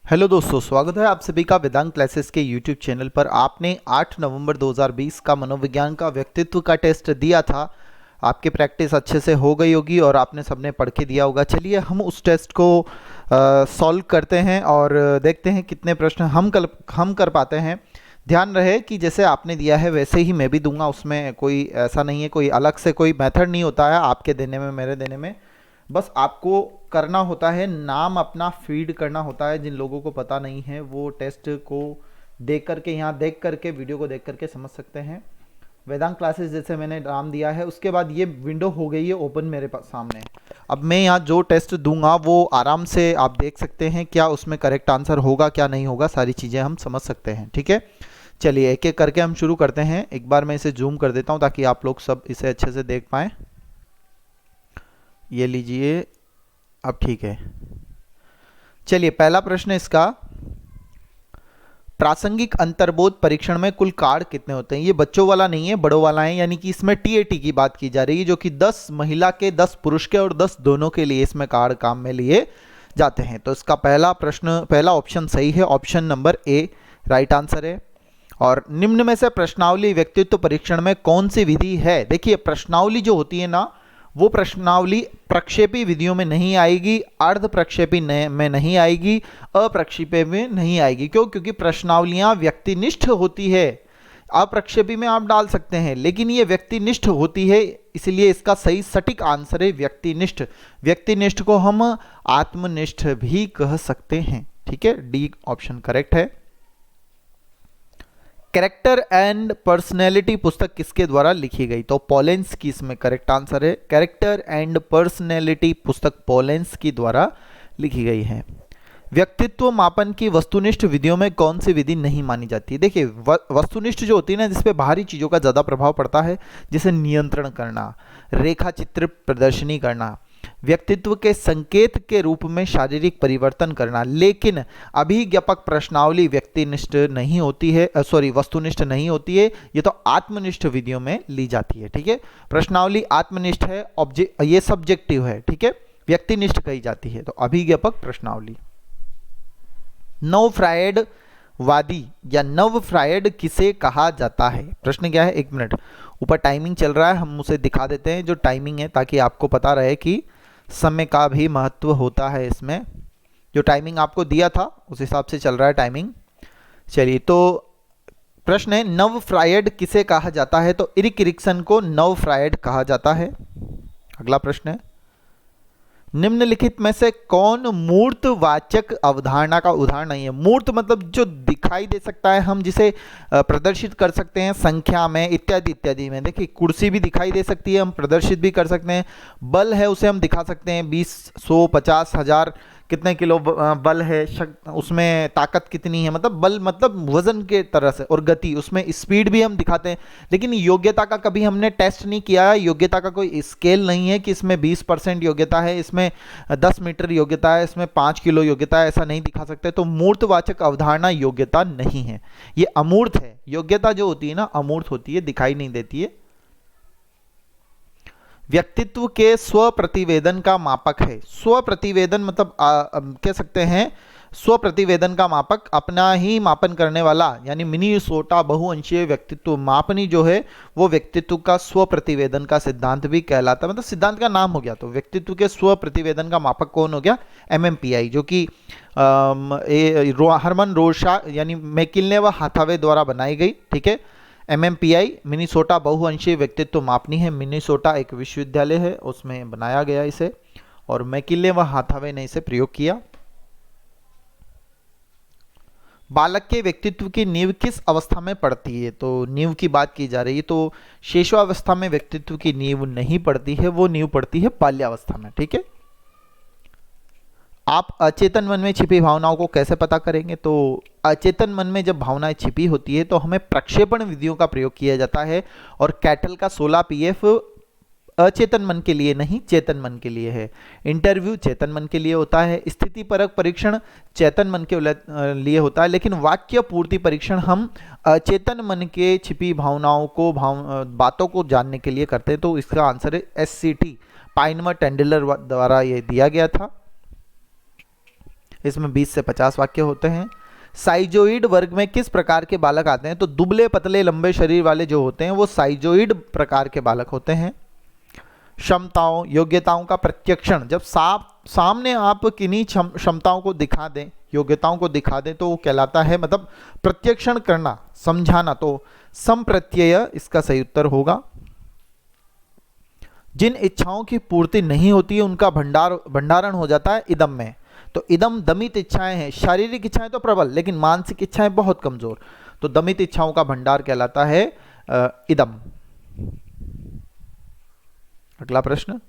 Hello दोस्तों, स्वागत है आप सभी का वेदांत क्लासेस के यूट्यूब चैनल पर। आपने 8 नवंबर 2020 का मनोविज्ञान का व्यक्तित्व का टेस्ट दिया था। आपकी प्रैक्टिस अच्छे से हो गई होगी और आपने सबने पढ़ के दिया होगा। चलिए हम उस टेस्ट को सॉल्व करते हैं और देखते हैं कितने प्रश्न हम कर पाते हैं। ध्यान रहे कि जैसे आपने दिया है वैसे ही मैं भी दूंगा, उसमें कोई ऐसा नहीं है, कोई अलग से कोई मेथड नहीं होता है आपके देने में मेरे देने में। बस आपको करना होता है, नाम अपना फीड करना होता है। जिन लोगों को पता नहीं है वो टेस्ट को देख करके, यहाँ देख करके, वीडियो को देख करके समझ सकते हैं। वेदांत क्लासेस जैसे मैंने नाम दिया है, उसके बाद ये विंडो हो गई है ओपन मेरे पास सामने। अब मैं यहाँ जो टेस्ट दूंगा वो आराम से आप देख सकते हैं, क्या उसमें करेक्ट आंसर होगा क्या नहीं होगा, सारी चीज़ें हम समझ सकते हैं। ठीक है, चलिए एक एक करके हम शुरू करते हैं। एक बार मैं इसे जूम कर देता हूँ ताकि आप लोग सब इसे अच्छे से देख पाएँ। ये लीजिए, अब ठीक है। चलिए पहला प्रश्न इसका, प्रासंगिक अंतर्बोध परीक्षण में कुल कार्ड कितने होते हैं। ये बच्चों वाला नहीं है, बड़ों वाला है, यानी कि इसमें टीएटी की बात की जा रही है, जो कि 10 महिला के, 10 पुरुष के और 10 दोनों के लिए इसमें कार्ड काम में लिए जाते हैं। तो इसका पहला प्रश्न, पहला ऑप्शन सही है, option number A right answer है। और निम्न में से प्रश्नावली व्यक्तित्व परीक्षण में कौन सी विधि है। देखिए प्रश्नावली जो होती है ना, वो प्रश्नावली प्रक्षेपी विधियों में नहीं आएगी, अर्ध प्रक्षेपी में नहीं आएगी, अप्रक्षेपी में नहीं आएगी। क्यों? क्योंकि प्रश्नावलियां व्यक्तिनिष्ठ होती है। अप्रक्षेपी में आप डाल सकते हैं, लेकिन ये व्यक्तिनिष्ठ होती है, इसलिए इसका सही सटीक आंसर है व्यक्तिनिष्ठ। व्यक्तिनिष्ठ को हम आत्मनिष्ठ भी कह सकते हैं। ठीक है, डी ऑप्शन करेक्ट है। कैरेक्टर एंड पर्सनैलिटी पुस्तक किसके द्वारा लिखी गई। तो पोलेंस की इसमें करेक्ट आंसर है। कैरेक्टर एंड पर्सनैलिटी पुस्तक पोलेंस की द्वारा लिखी गई है। व्यक्तित्व मापन की वस्तुनिष्ठ विधियों में कौन सी विधि नहीं मानी जाती है। देखिए वस्तुनिष्ठ जो होती है ना, जिसपे बाहरी चीज़ों का ज़्यादा प्रभाव पड़ता है, जैसे नियंत्रण करना, रेखा चित्र प्रदर्शनी करना, व्यक्तित्व के संकेत के रूप में शारीरिक परिवर्तन करना। लेकिन अभिज्ञापक प्रश्नावली व्यक्तिनिष्ठ नहीं होती है, वस्तुनिष्ठ नहीं होती है, ये तो आत्मनिष्ठ विधियों में ली जाती है। ठीक है, प्रश्नावली आत्मनिष्ठ है, ये सब्जेक्टिव है। ठीक है, व्यक्तिनिष्ठ कही जाती है। तो अभिज्ञापक प्रश्नावली। नव फ्रायड वादी या नव फ्रायड किसे कहा जाता है। प्रश्न क्या है, एक मिनट, ऊपर टाइमिंग चल रहा है, हम उसे दिखा देते हैं जो टाइमिंग है, ताकि आपको पता रहे कि समय का भी महत्व होता है इसमें। जो टाइमिंग आपको दिया था उस हिसाब से चल रहा है टाइमिंग। चलिए, तो प्रश्न है नव फ्रायड किसे कहा जाता है। तो इरिक इरिक्सन को नव फ्रायड कहा जाता है। अगला प्रश्न है, निम्नलिखित में से कौन मूर्तवाचक अवधारणा का उदाहरण नहीं है। मूर्त मतलब जो दिखाई दे सकता है, हम जिसे प्रदर्शित कर सकते हैं संख्या में, इत्यादि इत्यादि में। देखिए कुर्सी भी दिखाई दे सकती है, हम प्रदर्शित भी कर सकते हैं। बल है, उसे हम दिखा सकते हैं, 20, 100, 50, 1000 कितने किलो बल है, उसमें ताकत कितनी है, मतलब बल मतलब वजन के तरह से, और गति, उसमें स्पीड भी हम दिखाते हैं। लेकिन योग्यता का कभी हमने टेस्ट नहीं किया है, योग्यता का कोई स्केल नहीं है कि इसमें 20% योग्यता है, इसमें 10 मीटर योग्यता है, इसमें 5 किलो योग्यता है, ऐसा नहीं दिखा सकते। तो मूर्तवाचक अवधारणा योग्यता नहीं है, ये अमूर्त है। योग्यता जो होती है ना, अमूर्त होती है, दिखाई नहीं देती है। व्यक्तित्व के स्व प्रतिवेदन का मापक है। स्व प्रतिवेदन मतलब कह सकते हैं स्व प्रतिवेदन का मापक, अपना ही मापन करने वाला, यानी मिनीसोटा बहुअंशीय व्यक्तित्व मापनी जो है, वो व्यक्तित्व का स्व प्रतिवेदन का सिद्धांत भी कहलाता है, मतलब सिद्धांत का नाम हो गया। तो व्यक्तित्व के स्व प्रतिवेदन का मापक कौन हो गया, MMPI, जो कि हरमन रोशा यानी मैकिलने व हाथावे द्वारा बनाई गई। ठीक है, MMPI मिनीसोटा बहुअंशीय व्यक्तित्व मापनी है। मिनीसोटा एक विश्वविद्यालय है, उसमें बनाया गया इसे, और मैकिले व हाथावे ने इसे प्रयोग किया। बालक के व्यक्तित्व की नींव किस अवस्था में पड़ती है। तो नींव की बात की जा रही है, तो शिशुअवस्था में व्यक्तित्व की नींव नहीं पड़ती है, वो नींव पड़ती है बाल्यावस्था में। ठीक है, आप अचेतन मन में छिपी भावनाओं को कैसे पता करेंगे। तो अचेतन मन में जब भावनाएं छिपी होती है तो हमें प्रक्षेपण विधियों का प्रयोग किया जाता है, और कैटल का 16 PF अचेतन मन के लिए नहीं, चेतन मन के लिए है। इंटरव्यू चेतन मन के लिए होता है, स्थिति परक परीक्षण चेतन मन के लिए होता है, लेकिन वाक्य पूर्ति परीक्षण हम अचेतन मन के छिपी भावनाओं को, बातों को जानने के लिए करते हैं। तो इसका आंसर है SCT, पाइनमर टेंडलर द्वारा ये दिया गया था। इसमें 20 से 50 वाक्य होते हैं। साइजोइड वर्ग में किस प्रकार के बालक आते हैं? तो दुबले पतले लंबे शरीर वाले जो होते हैं वो साइजोइड प्रकार के बालक होते हैं। क्षमताओं योग्यताओं का प्रत्यक्षण, जब सामने आप किन्हीं क्षमताओं को दिखा दें, योग्यताओं को दिखा दें तो वो कहलाता है, मतलब प्रत्यक्षण करना, समझाना, तो संप्रत्यय इसका सही उत्तर होगा। जिन इच्छाओं की पूर्ति नहीं होती है उनका भंडारण हो जाता है इदम में। तो इदम दमित इच्छाएं हैं, शारीरिक इच्छाएं तो प्रबल लेकिन मानसिक इच्छाएं बहुत कमजोर, तो दमित इच्छाओं का भंडार कहलाता है इदम। अगला प्रश्न,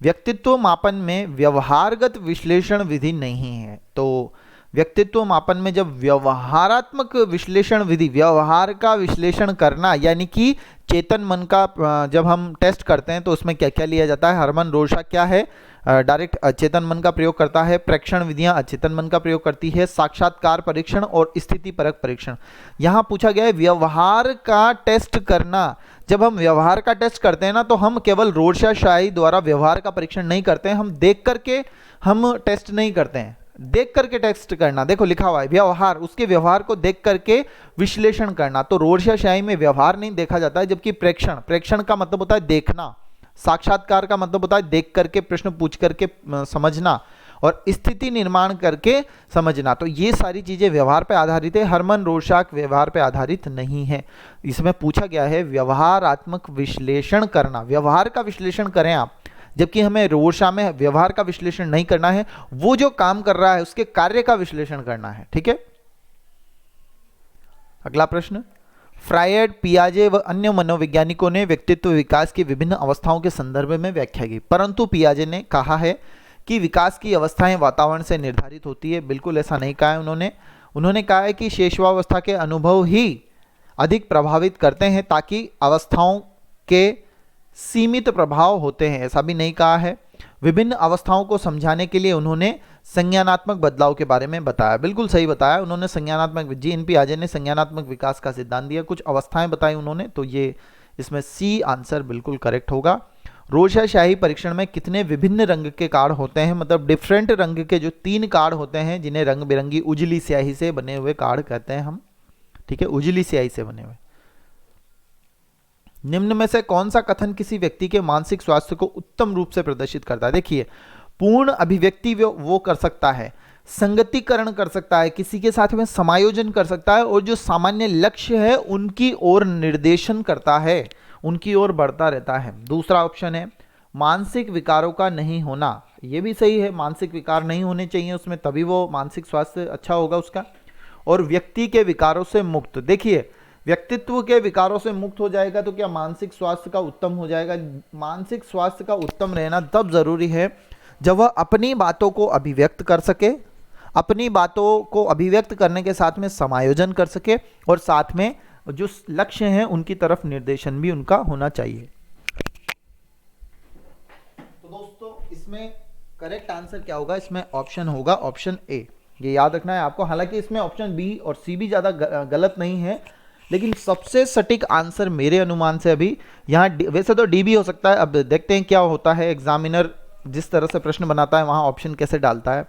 व्यक्तित्व मापन में व्यवहारगत विश्लेषण विधि नहीं है। तो व्यक्तित्व मापन में जब व्यवहारात्मक विश्लेषण विधि, व्यवहार का विश्लेषण करना, यानी कि चेतन मन का जब हम टेस्ट करते हैं तो उसमें क्या क्या लिया जाता है? हरमन रोशा क्या है? डायरेक्ट अचेतन मन का प्रयोग करता है। प्रेक्षण विधियां अचेतन मन का प्रयोग करती है। साक्षात्कार परीक्षण और स्थिति परक परीक्षण। यहां पूछा गया है व्यवहार का टेस्ट करना। जब हम व्यवहार का टेस्ट करते हैं ना तो हम केवल रोशा शाही द्वारा व्यवहार का परीक्षण नहीं करते हैं, हम देख करके हम टेस्ट नहीं करते हैं। देख करके टेस्ट करना, देखो लिखा हुआ है व्यवहार, उसके व्यवहार को देख करके विश्लेषण करना। तो रोशा शाही में व्यवहार नहीं देखा जाता है, जबकि प्रेक्षण का मतलब होता है देखना, साक्षात्कार का मतलब होता है देख करके प्रश्न पूछ करके समझना, और स्थिति निर्माण करके समझना। तो ये सारी चीजें व्यवहार पे आधारित है। हरमन रोशाक व्यवहार पे आधारित नहीं है। इसमें पूछा गया है व्यवहारात्मक विश्लेषण करना, व्यवहार का विश्लेषण करें आप, जबकि हमें रोशा में व्यवहार का विश्लेषण नहीं करना है, वो जो काम कर रहा है उसके कार्य का विश्लेषण करना है। ठीक है। अगला प्रश्न, फ्रायड, पियाजे व अन्य मनोवैज्ञानिकों ने व्यक्तित्व विकास की विभिन्न अवस्थाओं के संदर्भ में व्याख्या की, परंतु पियाजे ने कहा है कि विकास की अवस्थाएं वातावरण से निर्धारित होती है। बिल्कुल ऐसा नहीं कहा है उन्होंने कहा है कि शेषवावस्था के अनुभव ही अधिक प्रभावित करते हैं, ताकि अवस्थाओं के सीमित प्रभाव होते हैं, ऐसा भी नहीं कहा है। विभिन्न अवस्थाओं को समझाने के लिए उन्होंने संज्ञानात्मक बदलाव के बारे में बताया। बिल्कुल सही बताया उन्होंने, संज्ञानात्मक, जीएन पियाजे ने संज्ञानात्मक विकास का सिद्धांत दिया, कुछ अवस्थाएं बताई उन्होंने, तो ये इसमें सी आंसर बिल्कुल करेक्ट होगा। रोशा शाही परीक्षण में कितने विभिन्न रंग के कार्ड होते हैं? मतलब डिफरेंट रंग के जो 3 कार्ड होते हैं, जिन्हें रंग बिरंगी उजली स्याही से बने हुए कार्ड कहते हैं हम। ठीक है, उजली स्याही से बने हुए। निम्न में से कौन सा कथन किसी व्यक्ति के मानसिक स्वास्थ्य को उत्तम रूप से प्रदर्शित करता है? देखिए, पूर्ण अभिव्यक्ति वो कर सकता है, संगतिकरण कर सकता है, किसी के साथ में समायोजन कर सकता है, और जो सामान्य लक्ष्य है उनकी ओर निर्देशन करता है, उनकी ओर बढ़ता रहता है। दूसरा ऑप्शन है मानसिक विकारों का नहीं होना, ये भी सही है, मानसिक विकार नहीं होने चाहिए उसमें, तभी वो मानसिक स्वास्थ्य अच्छा होगा उसका। और व्यक्ति के विकारों से मुक्त, देखिए व्यक्तित्व के विकारों से मुक्त हो जाएगा तो क्या मानसिक स्वास्थ्य का उत्तम हो जाएगा? मानसिक स्वास्थ्य का उत्तम रहना तब जरूरी है जब वह अपनी बातों को अभिव्यक्त कर सके, अपनी बातों को अभिव्यक्त करने के साथ में समायोजन कर सके, और साथ में जो लक्ष्य हैं उनकी तरफ निर्देशन भी उनका होना चाहिए। तो दोस्तों इसमें करेक्ट आंसर क्या होगा? इसमें ऑप्शन होगा ऑप्शन ए, ये याद रखना है आपको। हालांकि इसमें ऑप्शन बी और सी भी ज़्यादा गलत नहीं है, लेकिन सबसे सटीक आंसर मेरे अनुमान से अभी यहाँ वैसे तो डी भी हो सकता है, अब देखते हैं क्या होता है, एग्जामिनर जिस तरह से प्रश्न बनाता है वहाँ ऑप्शन कैसे डालता है।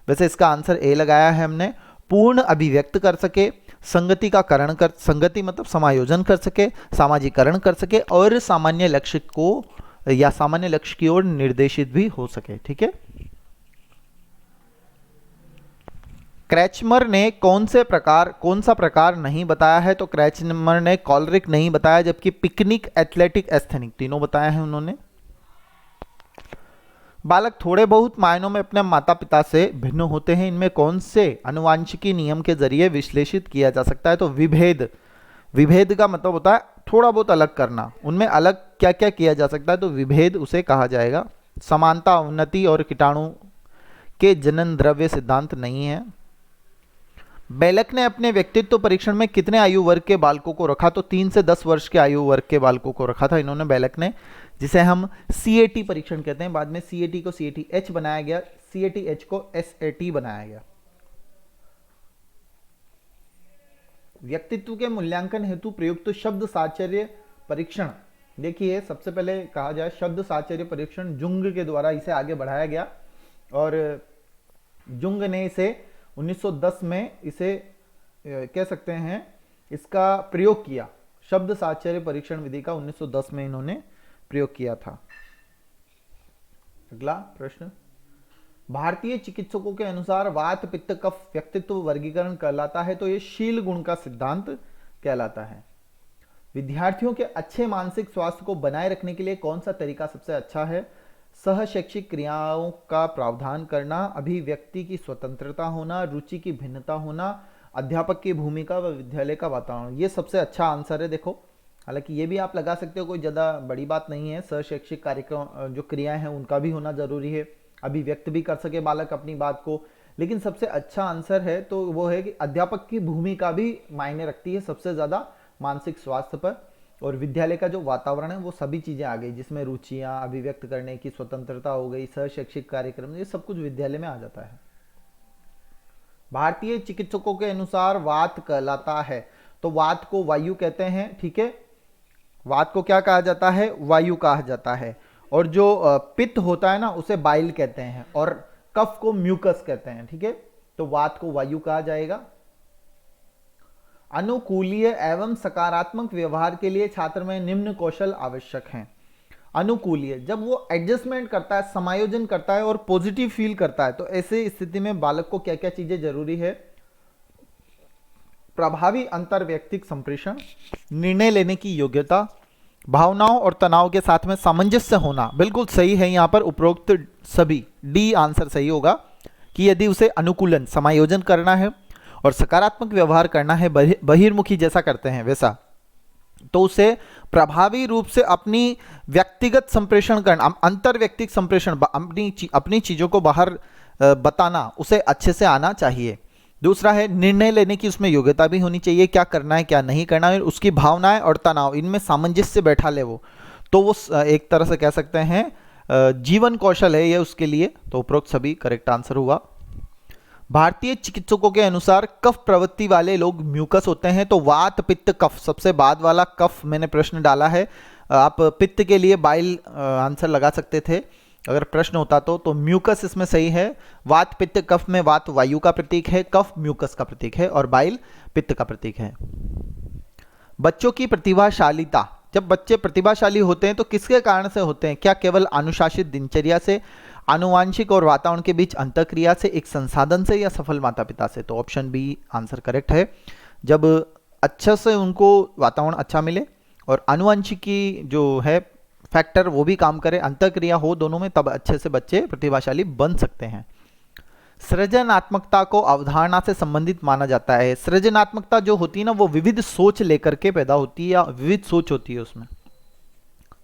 वैसे इसका आंसर ए लगाया है हमने, पूर्ण अभिव्यक्त कर सके, संगति का करण कर, संगति मतलब समायोजन कर सके, सामाजिकरण कर सके, और सामान्य लक्ष्य को या सामान्य लक्ष्य की ओर निर्देशित भी हो सके। ठीक है। क्रैचमर ने कौन सा प्रकार नहीं बताया है? तो क्रैचमर ने कॉलरिक नहीं बताया, जबकि पिकनिक, एथलेटिक, एस्थेनिक तीनों बताया है उन्होंने। बालक थोड़े बहुत मायनों में अपने माता पिता से भिन्न होते हैं, इनमें कौन से आनुवांशिकी नियम के जरिए विश्लेषित किया जा सकता है? तो विभेद का मतलब होता है थोड़ा बहुत अलग करना, उनमें अलग क्या क्या किया जा सकता है, तो विभेद उसे कहा जाएगा। समानता, उन्नति और कीटाणु के जनन द्रव्य सिद्धांत नहीं है। बेलक ने अपने व्यक्तित्व परीक्षण में कितने आयु वर्ग के बालकों को रखा? तो 3 से 10 वर्ष के आयु वर्ग के बालकों को रखा था इन्होंने, बेलक ने, जिसे हम CAT परीक्षण कहते हैं। बाद में CAT को CATH बनाया गया, CATH को SAT बनाया गया। व्यक्तित्व के मूल्यांकन हेतु प्रयुक्त शब्द साहचर्य परीक्षण, देखिए सबसे पहले कहा जाए शब्द साहचर्य परीक्षण जुंग के द्वारा इसे आगे बढ़ाया गया, और जुंग ने इसे 1910 में इसे कह सकते हैं इसका प्रयोग किया। शब्द साहचर्य परीक्षण विधि का 1910 में इन्होंने प्रयोग किया था। अगला प्रश्न, भारतीय चिकित्सकों के अनुसार वात पित्त कफ व्यक्तित्व वर्गीकरण कहलाता है तो यह शील गुण का सिद्धांत कहलाता है। विद्यार्थियों के अच्छे मानसिक स्वास्थ्य को बनाए रखने के लिए कौन सा तरीका सबसे अच्छा है? सह शैक्षिक क्रियाओं का प्रावधान करना, अभिव्यक्ति की स्वतंत्रता होना, रुचि की भिन्नता होना, अध्यापक की भूमिका व विद्यालय का वातावरण। ये सबसे अच्छा आंसर है। देखो, हालांकि ये भी आप लगा सकते हो, कोई ज़्यादा बड़ी बात नहीं है। सह शैक्षिक कार्यक्रम जो क्रियाएं हैं उनका भी होना जरूरी है, अभिव्यक्त भी कर सके बालक अपनी बात को। लेकिन सबसे अच्छा आंसर है तो वो है कि अध्यापक की भूमिका भी मायने रखती है सबसे ज़्यादा मानसिक स्वास्थ्य पर, और विद्यालय का जो वातावरण है वो सभी चीज़ें आ गई, जिसमें रुचियाँ, अभिव्यक्त करने की स्वतंत्रता हो गई, सह शैक्षिक कार्यक्रम, ये सब कुछ विद्यालय में आ जाता है। भारतीय चिकित्सकों के अनुसार वात कहलाता है तो वात को वायु कहते हैं। ठीक है, वात को क्या कहा जाता है? वायु कहा जाता है। और जो पित्त होता है ना उसे बाइल कहते हैं, और कफ को म्यूकस कहते हैं। ठीक है, तो वात को वायु कहा जाएगा। अनुकूलीय एवं सकारात्मक व्यवहार के लिए छात्र में निम्न कौशल आवश्यक हैं। अनुकूलीय, जब वो एडजस्टमेंट करता है, समायोजन करता है और पॉजिटिव फील करता है, तो ऐसे स्थिति में बालक को क्या क्या चीजें जरूरी है? प्रभावी अंतर्वैयक्तिक संप्रेषण, निर्णय लेने की योग्यता, भावनाओं और तनाव के साथ में सामंजस्य होना। बिल्कुल सही है यहाँ पर उपरोक्त सभी, डी आंसर सही होगा कि यदि उसे अनुकूलन, समायोजन करना है और सकारात्मक व्यवहार करना है, बहिर्मुखी जैसा करते हैं वैसा, तो उसे प्रभावी रूप से अपनी व्यक्तिगत संप्रेषण करना, अंतर्वैयक्तिक संप्रेषण, अपनी चीजों को बाहर बताना उसे अच्छे से आना चाहिए। दूसरा है निर्णय लेने की उसमें योग्यता भी होनी चाहिए, क्या करना है क्या नहीं करना है, उसकी भावनाएं और तनाव इनमें सामंजस्य बैठा ले वो, तो वो एक तरह से कह सकते हैं जीवन कौशल है ये उसके लिए। तो उपरोक्त सभी करेक्ट आंसर हुआ। भारतीय चिकित्सकों के अनुसार कफ प्रवृत्ति वाले लोग म्यूकस होते हैं तो वात पित्त कफ, सबसे बाद वाला कफ मैंने प्रश्न डाला है, आप पित्त के लिए बाइल आंसर लगा सकते थे अगर प्रश्न होता तो म्यूकस इसमें सही है। वात पित्त कफ में वात वायु का प्रतीक है, कफ म्यूकस का प्रतीक है और बाइल पित्त का प्रतीक है। बच्चों की प्रतिभाशालीता, जब बच्चे प्रतिभाशाली होते हैं तो किसके कारण से होते हैं? क्या केवल अनुशासित दिनचर्या से, आनुवांशिक और वातावरण के बीच अंतःक्रिया से, एक संसाधन से, या सफल माता पिता से? तो ऑप्शन बी आंसर करेक्ट है। जब अच्छे से उनको वातावरण अच्छा मिले और आनुवांशिकी जो है फैक्टर वो भी काम करे, अंतःक्रिया हो दोनों में, तब अच्छे से बच्चे प्रतिभाशाली बन सकते हैं। सृजनात्मकता को अवधारणा से संबंधित माना जाता है। सृजनात्मकता जो होती है ना वो विविध सोच लेकर के पैदा होती है, या विविध सोच होती है उसमें।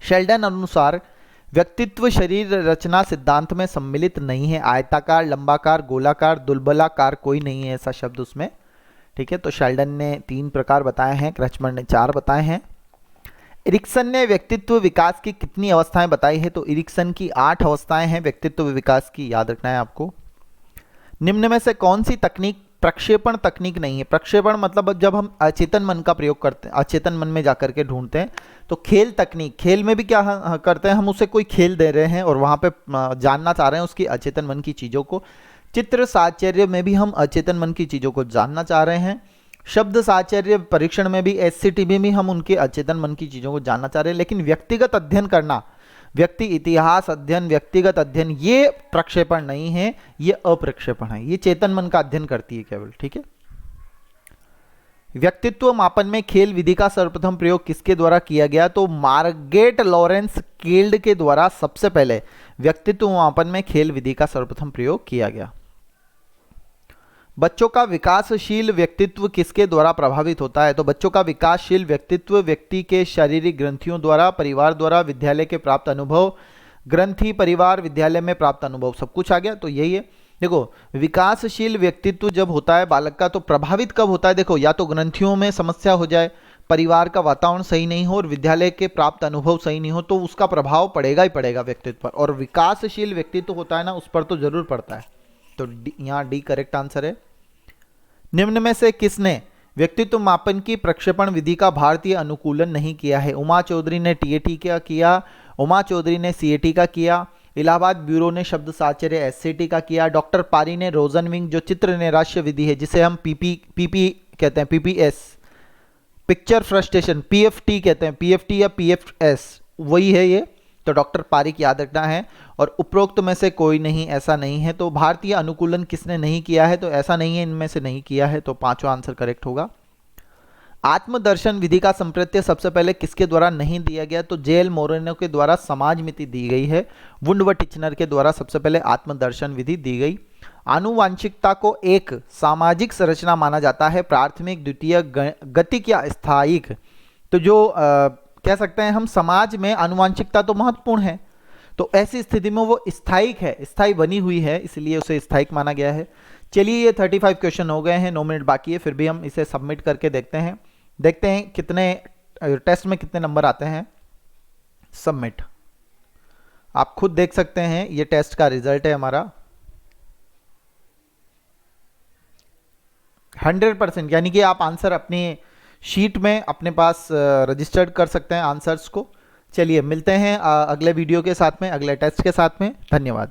शेल्डन अनुसार व्यक्तित्व शरीर रचना सिद्धांत में सम्मिलित नहीं है। आयताकार, लंबाकार, गोलाकार, दुर्बलाकार कोई नहीं है ऐसा शब्द उसमें। ठीक है, तो शेल्डन ने 3 प्रकार बताए हैं, क्रचमैन ने 4 बताए हैं। इरिक्सन ने व्यक्तित्व विकास की कितनी अवस्थाएं बताई है? तो इरिक्सन की 8 अवस्थाएं हैं व्यक्तित्व विकास की, याद रखना है आपको। निम्न में से कौन सी तकनीक प्रक्षेपण तकनीक नहीं है? प्रक्षेपण मतलब जब हम अचेतन मन का प्रयोग करते हैं, अचेतन मन में जाकर के ढूंढते हैं, तो खेल तकनीक, खेल में भी क्या करते हैं हम, उसे कोई खेल दे रहे हैं और वहां पे जानना चाह रहे हैं उसकी अचेतन मन की चीजों को। चित्र साहचर्य में भी हम अचेतन मन की चीजों को जानना चाह रहे हैं। शब्द साहचर्य परीक्षण में भी, एससीटीबी में हम उनके अचेतन मन की चीजों को जानना चाह रहे हैं। लेकिन व्यक्तिगत अध्ययन करना, व्यक्ति इतिहास अध्ययन, व्यक्तिगत अध्ययन, ये प्रक्षेपण नहीं है, ये अप्रक्षेपण है, ये चेतन मन का अध्ययन करती है केवल। ठीक है, व्यक्तित्व मापन में खेल विधि का सर्वप्रथम प्रयोग किसके द्वारा किया गया? तो मार्गेट लॉरेंस केल्ड के द्वारा सबसे पहले व्यक्तित्व मापन में खेल विधि का सर्वप्रथम प्रयोग किया गया। बच्चों का विकासशील व्यक्तित्व किसके द्वारा प्रभावित होता है? तो बच्चों का विकासशील व्यक्तित्व व्यक्ति के शारीरिक ग्रंथियों द्वारा, परिवार द्वारा, विद्यालय के प्राप्त अनुभव, ग्रंथि, परिवार, विद्यालय में प्राप्त अनुभव, सब कुछ आ गया। तो यही है, देखो विकासशील व्यक्तित्व जब होता है बालक का तो प्रभावित कब होता है? देखो या तो ग्रंथियों में समस्या हो जाए, परिवार का वातावरण सही नहीं हो और विद्यालय के प्राप्त अनुभव सही नहीं हो, तो उसका प्रभाव पड़ेगा ही पड़ेगा व्यक्तित्व पर। और विकासशील व्यक्तित्व होता है ना, उस पर तो जरूर पड़ता है। तो यहाँ डी करेक्ट आंसर है। निम्न में से किसने व्यक्तित्व मापन की प्रक्षेपण विधि का भारतीय अनुकूलन नहीं किया है? उमा चौधरी ने टीएटी का किया, उमा चौधरी ने सीएटी का किया, इलाहाबाद ब्यूरो ने शब्द साहचर्य एससीटी का किया। डॉक्टर पारी ने रोजनविंग जो चित्र नैराश्य विधि है, जिसे हम पीपी कहते हैं, पीपीएस पिक्चर फ्रस्ट्रेशन, पीएफटी कहते हैं, पीएफटी या पीएफएस वही है ये, तो डॉक्टर पारिक याद रखना है। और उपरोक्त में से कोई नहीं, ऐसा नहीं है। तो भारतीय अनुकूलन किसने नहीं किया है, तो ऐसा नहीं है, इनमें से नहीं किया है, तो पांचवा आंसर करेक्ट होगा। आत्मदर्शन विधि का संप्रत्यय सबसे पहले किसके द्वारा नहीं दिया गया, तो जेएल मोरेनो के द्वारा समाज मिति दी गई है। वुंड व टिचनर के द्वारा सबसे पहले आत्मदर्शन विधि दी गई। आनुवांशिकता को एक सामाजिक संरचना माना जाता है, प्राथमिक, द्वितीय, गतिक या स्थायिक। तो जो कह सकते हैं हम, समाज में आनुवांशिकता तो महत्वपूर्ण है, तो ऐसी स्थिति में वो स्थायिक है, स्थायी बनी हुई है, इसलिए उसे स्थायिक माना गया है। चलिए ये 35 क्वेश्चन हो गए हैं, 9 मिनट बाकी है, फिर भी हम इसे सबमिट करके देखते हैं कितने टेस्ट में कितने नंबर आते हैं। सबमिट, आप खुद देख सकते हैं, ये टेस्ट का रिजल्ट है हमारा 100%, यानी कि आप आंसर अपनी शीट में अपने पास रजिस्टर्ड कर सकते हैं आंसर्स को। चलिए मिलते हैं अगले वीडियो के साथ में, अगले टेस्ट के साथ में। धन्यवाद।